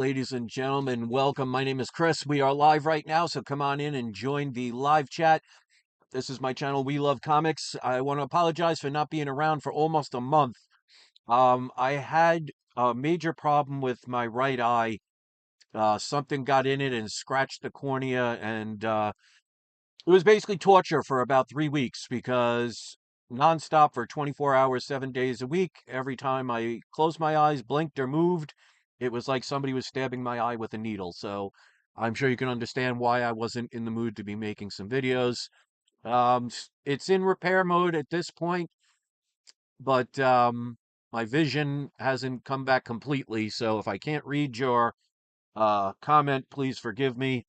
Ladies and gentlemen, welcome. My name is Chris. We are live right now, so come on in and join the live chat. This is my channel, We Love Comics. I want to apologize for not being around for almost a month. I had a major problem with my right eye. Something got in it and scratched the cornea, and it was basically torture for about 3 weeks because nonstop for 24 hours, 7 days a week, every time I closed my eyes, blinked, or moved, it was like somebody was stabbing my eye with a needle. So I'm sure you can understand why I wasn't in the mood to be making some videos. It's in repair mode at this point, but my vision hasn't come back completely. So if I can't read your comment, please forgive me.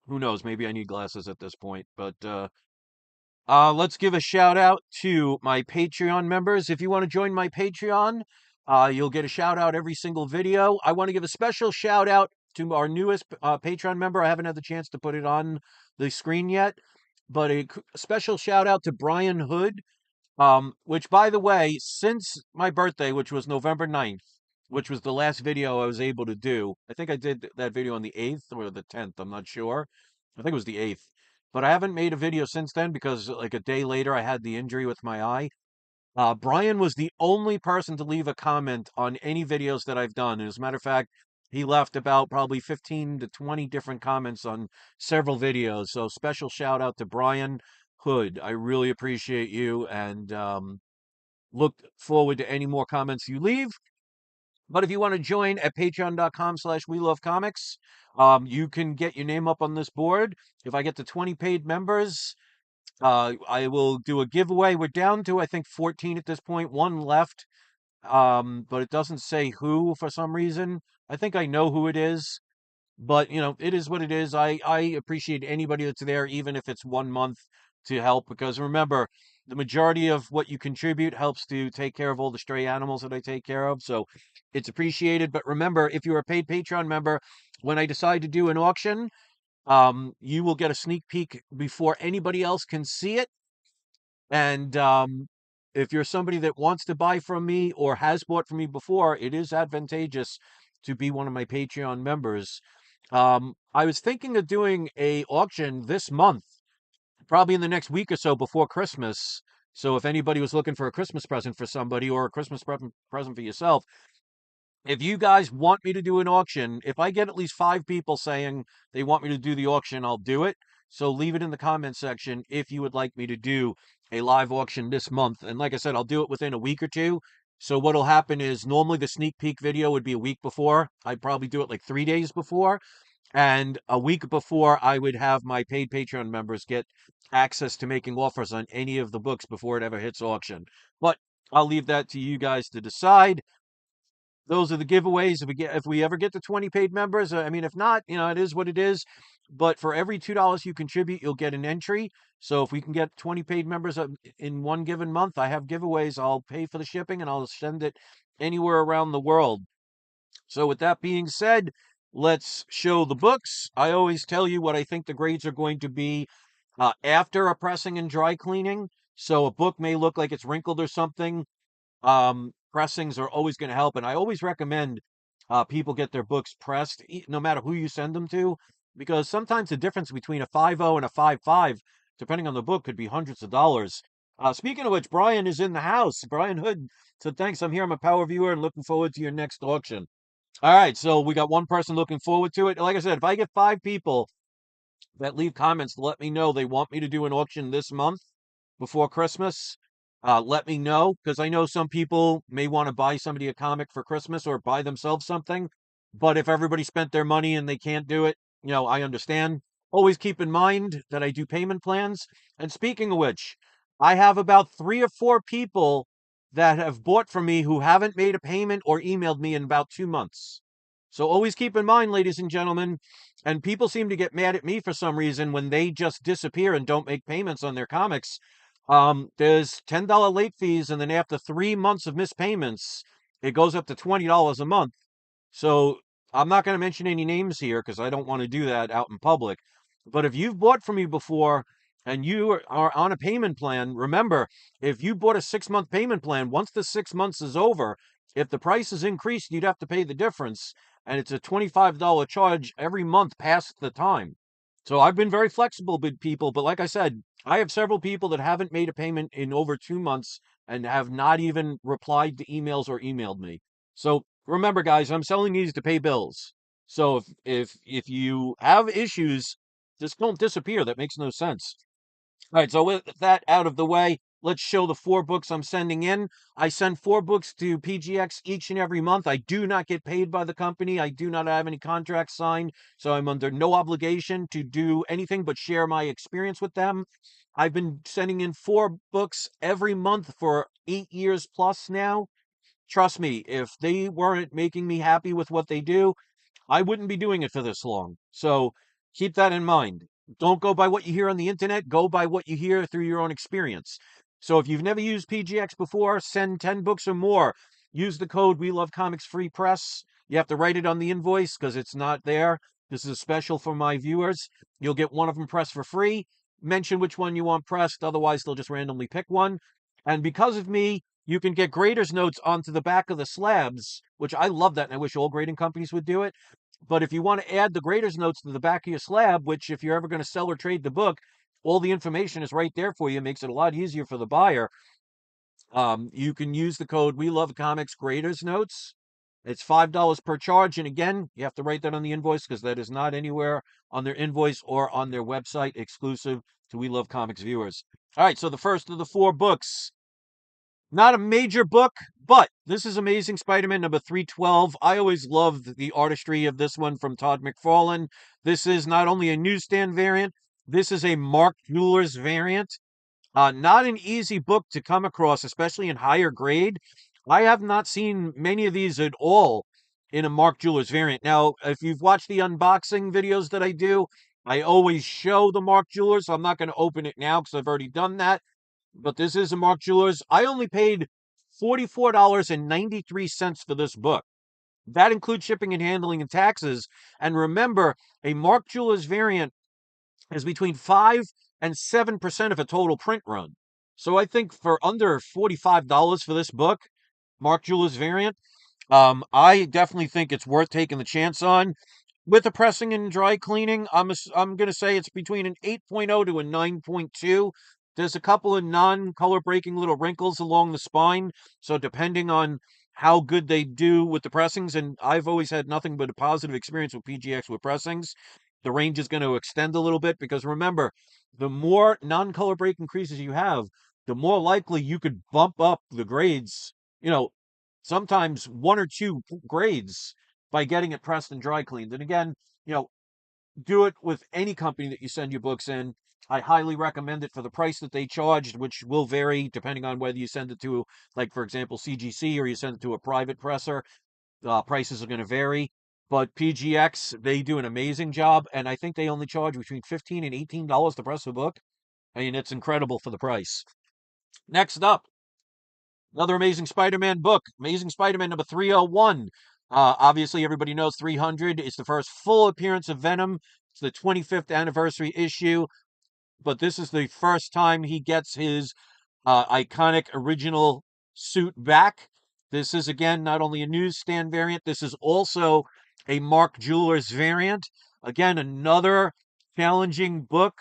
Who knows? Maybe I need glasses at this point, but let's give a shout out to my Patreon members. If you want to join my Patreon, you'll get a shout out every single video. I want to give a special shout out to our newest Patreon member. I haven't had the chance to put it on the screen yet, but a special shout out to Brian Hood, which, by the way, since my birthday, which was November 9th, which was the last video I was able to do. I think I did that video on the 8th or the 10th. I'm not sure. I think it was the 8th. But I haven't made a video since then because, like, a day later, I had the injury with my eye. Brian was the only person to leave a comment on any videos that I've done. And as a matter of fact, he left about probably 15 to 20 different comments on several videos. So special shout out to Brian Hood. I really appreciate you and look forward to any more comments you leave. But if you want to join at patreon.com/we love comics, you can get your name up on this board. If I get to 20 paid members, I will do a giveaway. We're down to, I think, 14 at this point, one left. But it doesn't say who for some reason. I think I know who it is, but it is what it is. I appreciate anybody that's there, even if it's 1 month to help, because remember, the majority of what you contribute helps to take care of all the stray animals that I take care of. So it's appreciated. But remember, if you're a paid Patreon member, when I decide to do an auction, you will get a sneak peek before anybody else can see it. And if you're somebody that wants to buy from me or has bought from me before, it is advantageous to be one of my Patreon members. I was thinking of doing a auction this month, probably in the next week or so before Christmas. So if anybody was looking for a Christmas present for somebody or a Christmas present for yourself, if you guys want me to do an auction, if I get at least 5 people saying they want me to do the auction, I'll do it. So leave it in the comment section if you would like me to do a live auction this month. And like I said, I'll do it within a week or two. So what'll happen is normally the sneak peek video would be a week before. I'd probably do it like 3 days before. And a week before, I would have my paid Patreon members get access to making offers on any of the books before it ever hits auction. But I'll leave that to you guys to decide. Those are the giveaways. If we ever get to 20 paid members, I mean, if not, it is what it is. But for every $2 you contribute, you'll get an entry. So if we can get 20 paid members in one given month, I have giveaways. I'll pay for the shipping and I'll send it anywhere around the world. So with that being said, let's show the books. I always tell you what I think the grades are going to be after a pressing and dry cleaning. So a book may look like it's wrinkled or something. Pressings are always going to help, and I always recommend people get their books pressed, no matter who you send them to, because sometimes the difference between a 5.0 and a 5.5, depending on the book, could be hundreds of dollars. Speaking of which, Brian is in the house. Brian Hood. So thanks. I'm here. I'm a power viewer and looking forward to your next auction. All right, so we got one person looking forward to it. Like I said, if I get 5 people that leave comments to let me know they want me to do an auction this month before Christmas, let me know, because I know some people may want to buy somebody a comic for Christmas or buy themselves something. But if everybody spent their money and they can't do it, I understand. Always keep in mind that I do payment plans. And speaking of which, I have about 3 or 4 people that have bought from me who haven't made a payment or emailed me in about 2 months. So always keep in mind, ladies and gentlemen, and people seem to get mad at me for some reason when they just disappear and don't make payments on their comics. There's $10 late fees, and then after 3 months of missed payments, it goes up to $20 a month. So I'm not going to mention any names here because I don't want to do that out in public. But if you've bought from me before and you are on a payment plan, remember, if you bought a 6-month payment plan, once the 6 months is over, If the price is increased, you'd have to pay the difference, and it's a $25 charge every month past the time. So I've been very flexible with people, but like I said, I have several people that haven't made a payment in over 2 months and have not even replied to emails or emailed me. So remember, guys, I'm selling these to pay bills. So if you have issues, just don't disappear. That makes no sense. All right, so with that out of the way, let's show the 4 books I'm sending in. I send 4 books to PGX each and every month. I do not get paid by the company. I do not have any contracts signed, so I'm under no obligation to do anything but share my experience with them. I've been sending in 4 books every month for 8 years plus now. Trust me, if they weren't making me happy with what they do, I wouldn't be doing it for this long. So keep that in mind. Don't go by what you hear on the internet, go by what you hear through your own experience. So if you've never used PGX before, send 10 books or more. Use the code We Love Comics Free Press. You have to write it on the invoice because it's not there. This is a special for my viewers. You'll get one of them pressed for free. Mention which one you want pressed, otherwise, they'll just randomly pick one. And because of me, you can get grader's notes onto the back of the slabs, which I love that, and I wish all grading companies would do it. But if you want to add the grader's notes to the back of your slab, which if you're ever going to sell or trade the book, all the information is right there for you. It makes it a lot easier for the buyer. You can use the code We Love Comics Grader's Notes. It's $5 per charge. And again, you have to write that on the invoice because that is not anywhere on their invoice or on their website exclusive to We Love Comics viewers. All right, so the first of the 4 books. Not a major book, but this is Amazing Spider-Man number 312. I always loved the artistry of this one from Todd McFarlane. This is not only a newsstand variant, this is a Mark Jewelers variant. Not an easy book to come across, especially in higher grade. I have not seen many of these at all in a Mark Jewelers variant. Now, if you've watched the unboxing videos that I do, I always show the Mark Jewelers. So I'm not going to open it now because I've already done that, but this is a Mark Jewelers. I only paid $44.93 for this book. That includes shipping and handling and taxes. And remember, a Mark Jewelers variant is between 5 and 7% of a total print run. So I think for under $45 for this book, Mark Jewelers variant, I definitely think it's worth taking the chance on. With the pressing and dry cleaning, I'm going to say it's between an 8.0 to a 9.2. There's a couple of non-color breaking little wrinkles along the spine, so depending on how good they do with the pressings, and I've always had nothing but a positive experience with PGX with pressings, the range is going to extend a little bit because remember, the more non-color breaking creases you have, the more likely you could bump up the grades, you know, sometimes 1 or 2 grades by getting it pressed and dry cleaned. And again, you know, do it with any company that you send your books in. I highly recommend it for the price that they charged, which will vary depending on whether you send it to, like, for example, CGC or you send it to a private presser. Prices are going to vary. But PGX, they do an amazing job, and I think they only charge between $15 and $18 to press a book. I mean, it's incredible for the price. Next up, another Amazing Spider-Man book, Amazing Spider-Man number 301. Obviously, everybody knows 300 is the first full appearance of Venom. It's the 25th anniversary issue, but this is the first time he gets his iconic original suit back. This is, again, not only a newsstand variant, this is also a Mark Jewelers variant. Again, another challenging book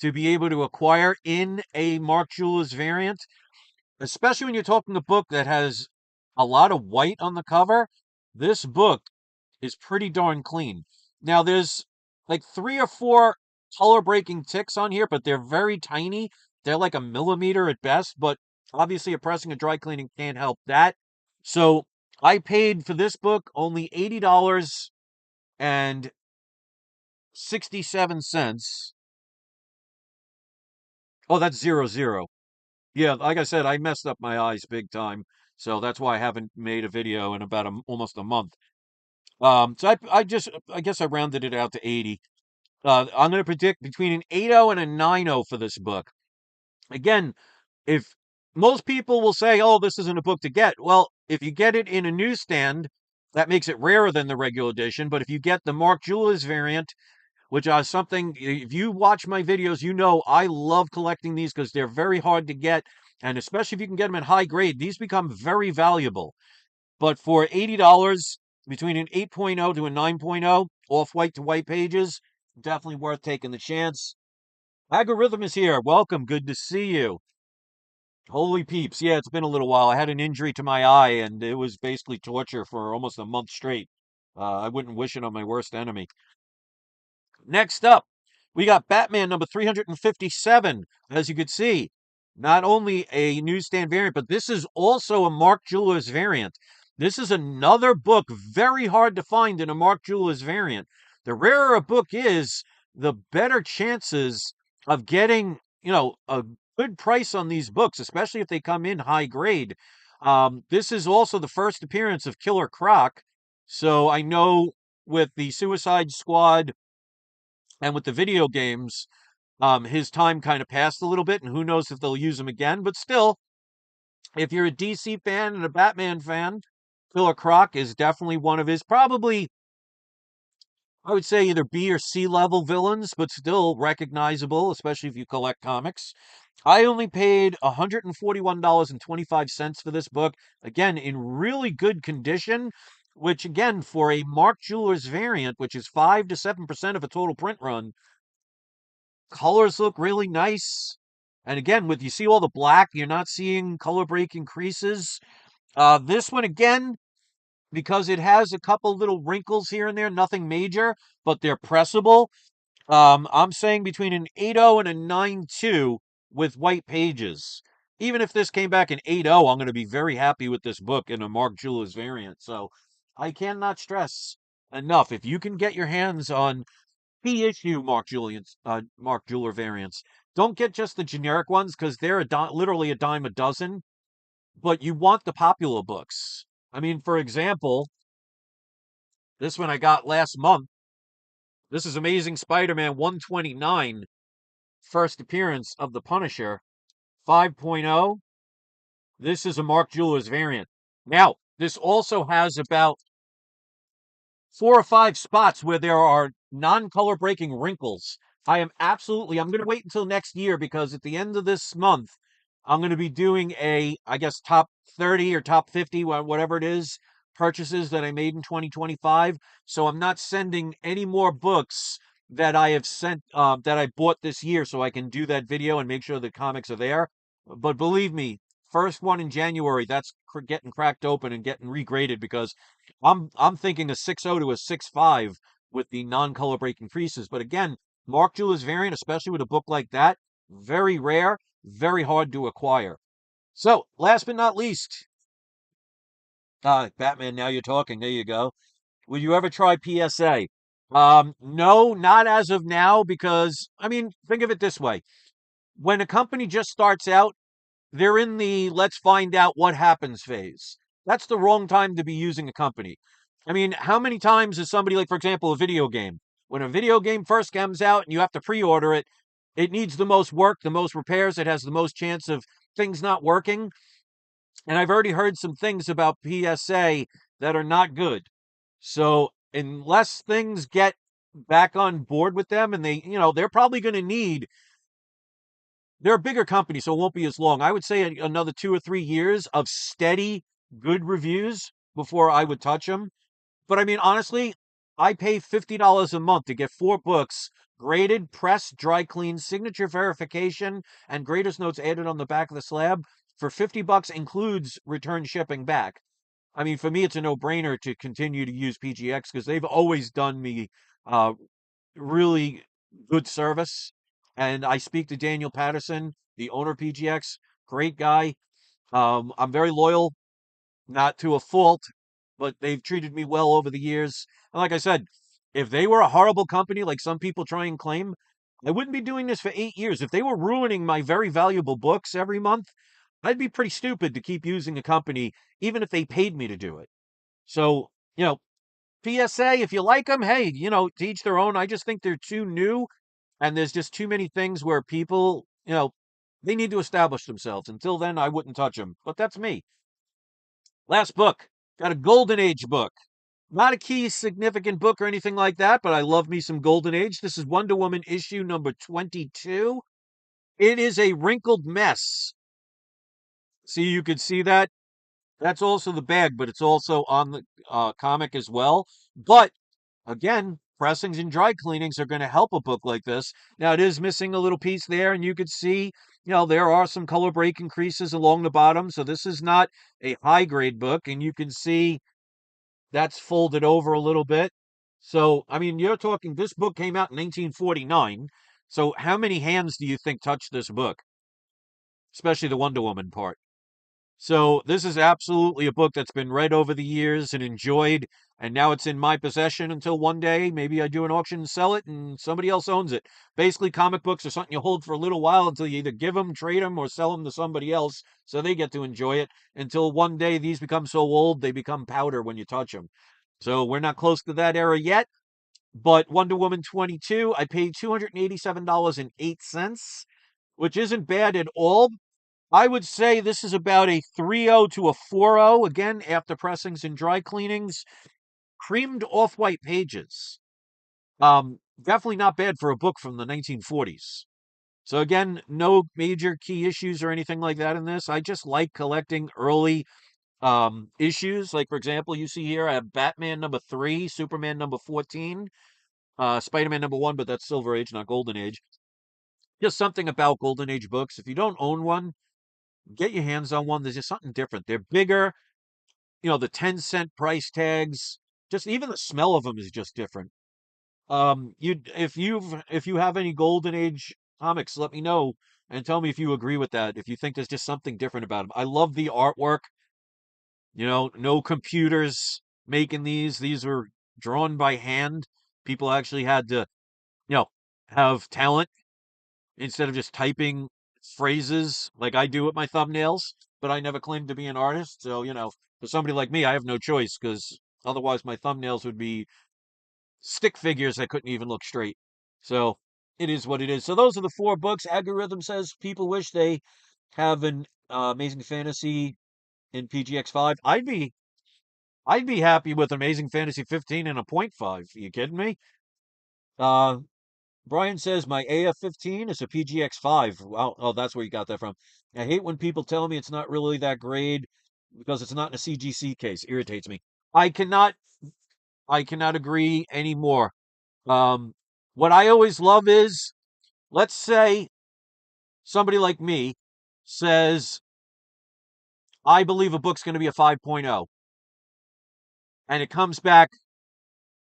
to be able to acquire in a Mark Jewelers variant, especially when you're talking a book that has a lot of white on the cover. This book is pretty darn clean. Now, there's like 3 or 4 color breaking ticks on here, but they're very tiny. They're like a millimeter at best, but obviously a pressing and dry cleaning can't help that. So I paid for this book only $80.67. Oh, that's 00. Yeah, like I said, I messed up my eyes big time. So that's why I haven't made a video in about almost a month. So I guess I rounded it out to 80. I'm going to predict between an 8.0 and a 9.0 for this book. Again, if most people will say, oh, this isn't a book to get. Well, if you get it in a newsstand, that makes it rarer than the regular edition. But if you get the Mark Jewelers variant, which is something, if you watch my videos, you know I love collecting these because they're very hard to get. And especially if you can get them in high grade, these become very valuable. But for $80, between an 8.0 to a 9.0, off white to white pages, definitely worth taking the chance. Algorithm is here. Welcome. Good to see you. Holy peeps. Yeah, it's been a little while. I had an injury to my eye, and it was basically torture for almost a month straight. I wouldn't wish it on my worst enemy. Next up, we got Batman number 357. As you could see, not only a newsstand variant, but this is also a Mark Jewelers variant. This is another book very hard to find in a Mark Jewelers variant. The rarer a book is, the better chances of getting, a good price on these books, especially if they come in high grade. This is also the first appearance of Killer Croc. So I know with the Suicide Squad and with the video games, his time kind of passed a little bit, and who knows if they'll use him again. But still, if you're a DC fan and a Batman fan, Killer Croc is definitely one of his probably, I would say, either B or C level villains, but still recognizable, especially if you collect comics. I only paid $141.25 for this book. Again, in really good condition, which again, for a Mark Jewelers variant, which is 5 to 7% of a total print run, colors look really nice. And again, with you see all the black, you're not seeing color breaking creases. This one again, because it has a couple little wrinkles here and there, nothing major, but they're pressable. I'm saying between an 8.0 and a 9.2 with white pages. Even if this came back in 8.0, I'm going to be very happy with this book in a Mark Jewelers variant. So I cannot stress enough. If you can get your hands on key issue Mark Jeweler variants. Don't get just the generic ones because they're literally a dime a dozen. But you want the popular books. I mean, for example, this one I got last month. This is Amazing Spider-Man 129, first appearance of the Punisher 5.0. This is a Mark Jewelers variant. Now, this also has about 4 or 5 spots where there are non-color breaking wrinkles. I'm going to wait until next year because at the end of this month, I'm going to be doing I guess, top 30 or top 50, whatever it is, purchases that I made in 2025. So I'm not sending any more books that I have sent, that I bought this year so I can do that video and make sure the comics are there. But believe me, first one in January, that's getting cracked open and getting regraded because I'm thinking a 6.0 to a 6.5 with the non-color breaking creases. But again, Mark Jewelers variant, especially with a book like that, very rare, very hard to acquire. So, last but not least, Batman, now you're talking. There you go. Will you ever try PSA? No, not as of now, because, I mean, think of it this way. When a company just starts out, they're in the let's find out what happens phase. That's the wrong time to be using a company. I mean, how many times is somebody like, for example, a video game? When a video game first comes out and you have to pre-order it, it needs the most work, the most repairs, it has the most chance of things not working. And I've already heard some things about PSA that are not good. So unless things get back on board with them and they're probably going to need they're a bigger company, so it won't be as long. I would say another 2 or 3 years of steady, good reviews before I would touch them. But I mean, honestly, I pay $50 a month to get 4 books, graded, pressed, dry clean, signature verification, and graders notes added on the back of the slab. For $50 includes return shipping back. I mean, for me, it's a no-brainer to continue to use PGX because they've always done me uh, really good service. And I speak to Daniel Patterson, the owner of PGX, great guy. I'm very loyal, not to a fault, but they've treated me well over the years. And like I said, if they were a horrible company, like some people try and claim, I wouldn't be doing this for 8 years. If they were ruining my very valuable books every month, I'd be pretty stupid to keep using a company, even if they paid me to do it. So, PSA, if you like them, hey, to each their own. I just think they're too new, and there's just too many things where people, they need to establish themselves. Until then, I wouldn't touch them. But that's me. Last book, got a Golden Age book. Not a key significant book or anything like that, but I love me some Golden Age. This is Wonder Woman issue number 22. It is a wrinkled mess. See, you could see that. That's also the bag, but it's also on the comic as well. But again, pressings and dry cleanings are going to help a book like this. Now, it is missing a little piece there, and you could see, there are some color break increases along the bottom. So this is not a high grade book, and you can see that's folded over a little bit. So, I mean, you're talking, this book came out in 1949. So, how many hands do you think touched this book, especially the Wonder Woman part? So this is absolutely a book that's been read over the years and enjoyed, and now it's in my possession until one day maybe I do an auction and sell it and somebody else owns it. Basically, comic books are something you hold for a little while until you either give them, trade them, or sell them to somebody else so they get to enjoy it until one day these become so old they become powder when you touch them. So we're not close to that era yet, but Wonder Woman 22, I paid $287.08, which isn't bad at all. I would say this is about a 3.0 to a 4.0, again, after pressings and dry cleanings. Creamed off-white pages. Definitely not bad for a book from the 1940s. So again, no major key issues or anything like that in this. I just like collecting early issues. Like, for example, you see here I have Batman number 3, Superman number 14, Spider-Man number 1, but that's Silver Age, not Golden Age. Just something about Golden Age books. If you don't own one, get your hands on one. There's just something different. They're bigger, the 10-cent price tags, just even the smell of them is just different. If you have any Golden Age comics, let me know and tell me if you agree with that. If you think there's just something different about them. I love the artwork. No computers making these. These were drawn by hand. People actually had to, you know, have talent instead of just typing phrases like I do with my thumbnails, but I never claimed to be an artist. So, for somebody like me, I have no choice because otherwise my thumbnails would be stick figures that couldn't even look straight. So it is what it is. So those are the four books. Algorithm says people wish they have an Amazing Fantasy in PGX 5. I'd be happy with Amazing Fantasy 15 and a point 0.5. Are you kidding me? Uh, Brian says my AF-15 is a PGX 5. Wow. Oh, that's where you got that from. I hate when people tell me it's not really that grade because it's not in a CGC case. Irritates me. I cannot I cannot agree anymore. Um, what I always love is, let's say somebody like me says, I believe a book's going to be a 5.0, and it comes back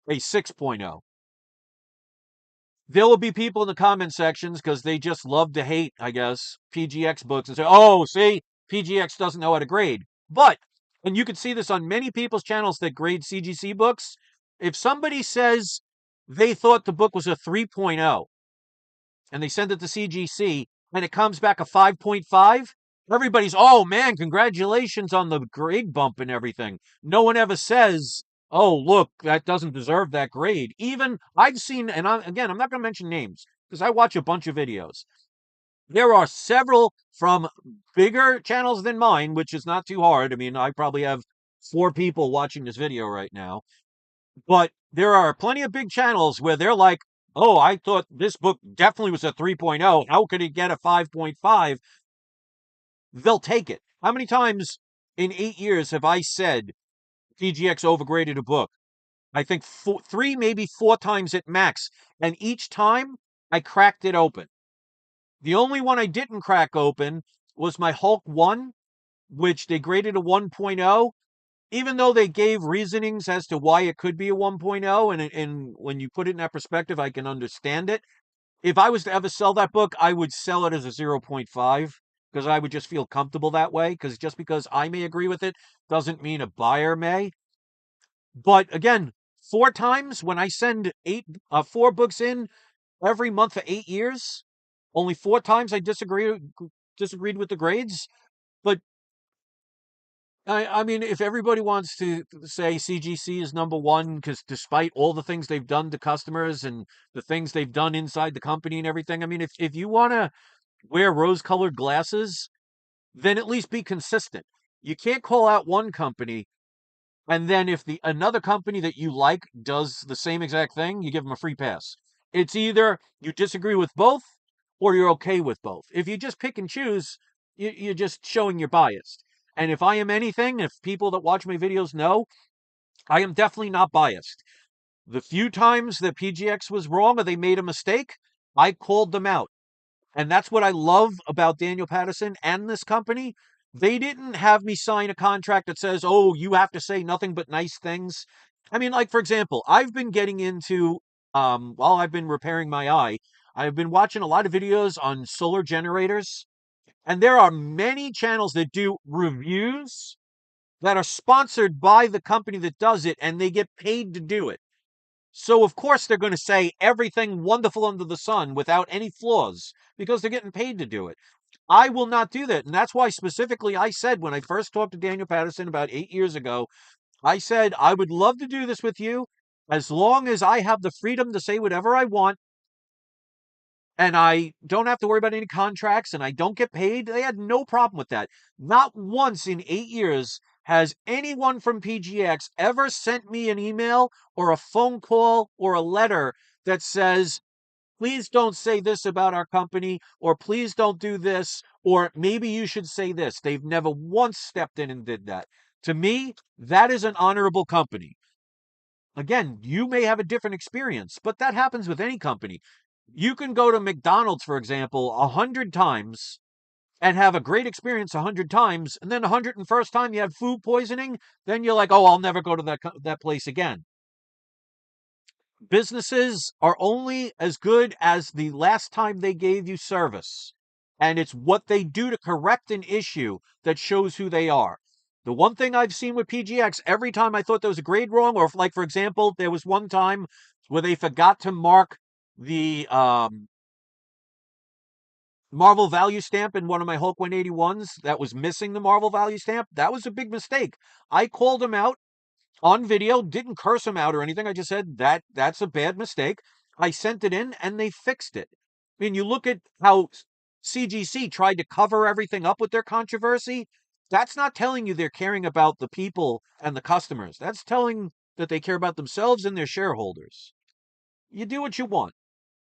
a 6.0. There will be people in the comment sections because they just love to hate, I guess, PGX books and say, oh, see, PGX doesn't know how to grade. But, and you can see this on many people's channels that grade CGC books, if somebody says they thought the book was a 3.0 and they send it to CGC and it comes back a 5.5, everybody's, oh man, congratulations on the grade bump and everything. No one ever says, oh, look, that doesn't deserve that grade. Even I've seen, and again, I'm not going to mention names because I watch a bunch of videos. There are several from bigger channels than mine, which is not too hard. I mean, I probably have 4 people watching this video right now. But there are plenty of big channels where they're like, oh, I thought this book definitely was a 3.0. How could it get a 5.5? They'll take it. How many times in 8 years have I said PGX overgraded a book? I think 3, maybe 4 times at max. And each time I cracked it open. The only one I didn't crack open was my Hulk 1, which they graded a 1.0. Even though they gave reasonings as to why it could be a 1.0, and when you put it in that perspective, I can understand it. If I was to ever sell that book, I would sell it as a 0.5 because I would just feel comfortable that way. Because just because I may agree with it doesn't mean a buyer may. But again, 4 times when I send 4 books in every month for 8 years, only 4 times I disagreed with the grades. But I mean, if everybody wants to say CGC is number one, because despite all the things they've done to customers and the things they've done inside the company and everything, I mean, if you want to wear rose-colored glasses, then at least be consistent. You can't call out one company and then if the another company that you like does the same exact thing, you give them a free pass. It's either you disagree with both or you're okay with both. If you just pick and choose, you're just showing you're biased. And if I am anything, if people that watch my videos know, I am definitely not biased. The few times that PGX was wrong or they made a mistake, I called them out. And that's what I love about Daniel Patterson and this company. They didn't have me sign a contract that says, oh, you have to say nothing but nice things. I mean, like, for example, I've been getting into, while I've been repairing my eye, I've been watching a lot of videos on solar generators. And there are many channels that do reviews that are sponsored by the company that does it, and they get paid to do it. So, of course, they're going to say everything wonderful under the sun without any flaws because they're getting paid to do it. I will not do that. And that's why, specifically, I said when I first talked to Daniel Patterson about 8 years ago, I said, I would love to do this with you as long as I have the freedom to say whatever I want and I don't have to worry about any contracts and I don't get paid. They had no problem with that. Not once in 8 years has anyone from PGX ever sent me an email or a phone call or a letter that says, please don't say this about our company, or please don't do this, or maybe you should say this. They've never once stepped in and did that. To me, that is an honorable company. Again, you may have a different experience, but that happens with any company. You can go to McDonald's, for example, 100 times and have a great experience 100 times, and then 101st time you have food poisoning, then you're like, oh, I'll never go to that place again. Businesses are only as good as the last time they gave you service. And it's what they do to correct an issue that shows who they are. The one thing I've seen with PGX, every time I thought there was a grade wrong, or if, like, for example, there was one time where they forgot to mark the Marvel value stamp in one of my Hulk 181s that was missing the Marvel value stamp. That was a big mistake. I called them out on video, didn't curse them out or anything. I just said that's a bad mistake. I sent it in and they fixed it. I mean, you look at how CGC tried to cover everything up with their controversy. That's not telling you they're caring about the people and the customers. That's telling that they care about themselves and their shareholders. You do what you want.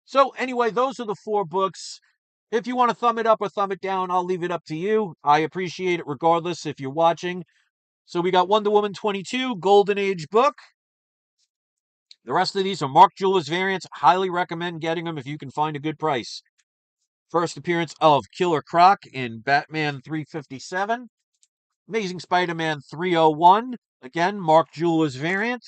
So, anyway, those are the 4 books. If you want to thumb it up or thumb it down, I'll leave it up to you. I appreciate it regardless if you're watching. So we got Wonder Woman 22, Golden Age book. The rest of these are Mark Jewelers variants. Highly recommend getting them if you can find a good price. First appearance of Killer Croc in Batman 357. Amazing Spider-Man 301. Again, Mark Jewelers variant.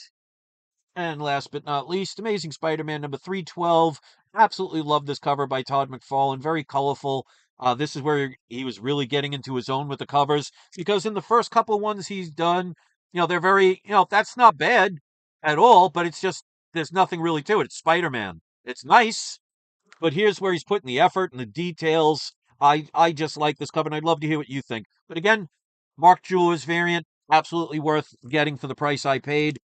And last but not least, Amazing Spider-Man number 312. Absolutely love this cover by Todd McFarlane. Very colorful. This is where he was really getting into his own with the covers, because in the first couple of ones he's done, they're very, that's not bad at all, but it's just, there's nothing really to it. It's Spider-Man. It's nice, but here's where he's putting the effort and the details. I just like this cover, and I'd love to hear what you think. But again, Mark Jewelers variant, absolutely worth getting for the price I paid.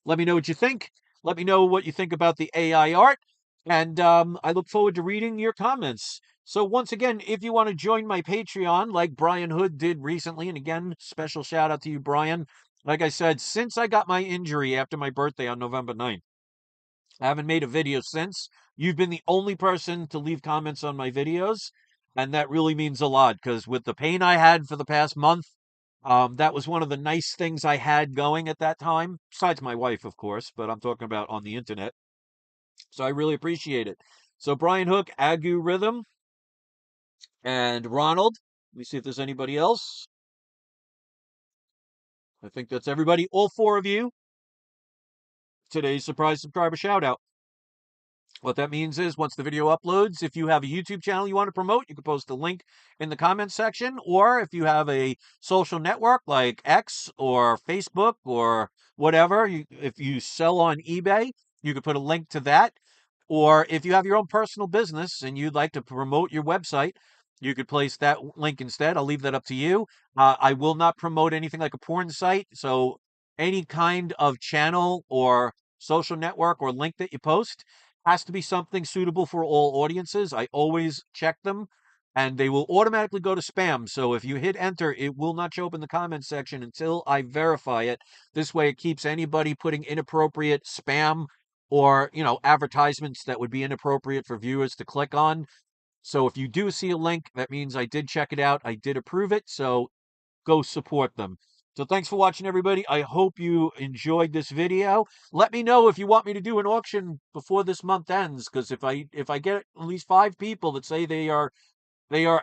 Let me know what you think. Let me know what you think about the AI art. And I look forward to reading your comments. So, once again, if you want to join my Patreon, like Brian Hood did recently, and again, special shout out to you, Brian. Like I said, since I got my injury after my birthday on November 9th, I haven't made a video since. You've been the only person to leave comments on my videos. And that really means a lot, because with the pain I had for the past month, that was one of the nice things I had going at that time, besides my wife, of course, but I'm talking about on the internet. So I really appreciate it. So Brian Hook, Agu Rhythm, and Ronald. Let me see if there's anybody else. I think that's everybody. All 4 of you. Today's surprise subscriber shout out. What that means is once the video uploads, if you have a YouTube channel you want to promote, you can post a link in the comments section. Or if you have a social network like X or Facebook or whatever, if you sell on eBay, you could put a link to that. Or if you have your own personal business and you'd like to promote your website, you could place that link instead. I'll leave that up to you. I will not promote anything like a porn site. So any kind of channel or social network or link that you post has to be something suitable for all audiences. I always check them and they will automatically go to spam. So if you hit enter, it will not show up in the comments section until I verify it. This way it keeps anybody putting inappropriate spam or, advertisements that would be inappropriate for viewers to click on. So if you do see a link, that means I did check it out. I did approve it. So go support them. So thanks for watching, everybody. I hope you enjoyed this video. Let me know if you want me to do an auction before this month ends, because if I get at least 5 people that say they are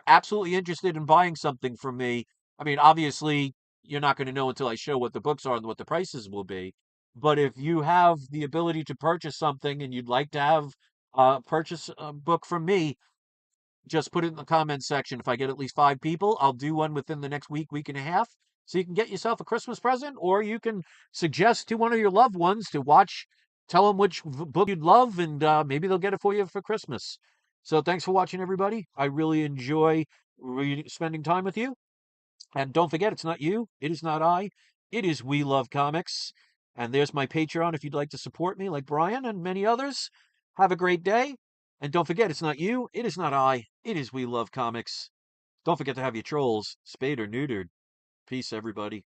absolutely interested in buying something from me. I mean, obviously, you're not going to know until I show what the books are and what the prices will be. But if you have the ability to purchase something and you'd like to have purchase a book from me, just put it in the comments section. If I get at least 5 people, I'll do one within the next week, week and a half. So you can get yourself a Christmas present, or you can suggest to one of your loved ones to watch, tell them which book you'd love, and maybe they'll get it for you for Christmas. So thanks for watching, everybody. I really enjoy spending time with you. And don't forget, it's not you, it is not I, it is We Love Comics. And there's my Patreon if you'd like to support me, like Brian and many others. Have a great day. And don't forget, it's not you, it is not I, it is We Love Comics. Don't forget to have your trolls spayed or neutered. Peace, everybody.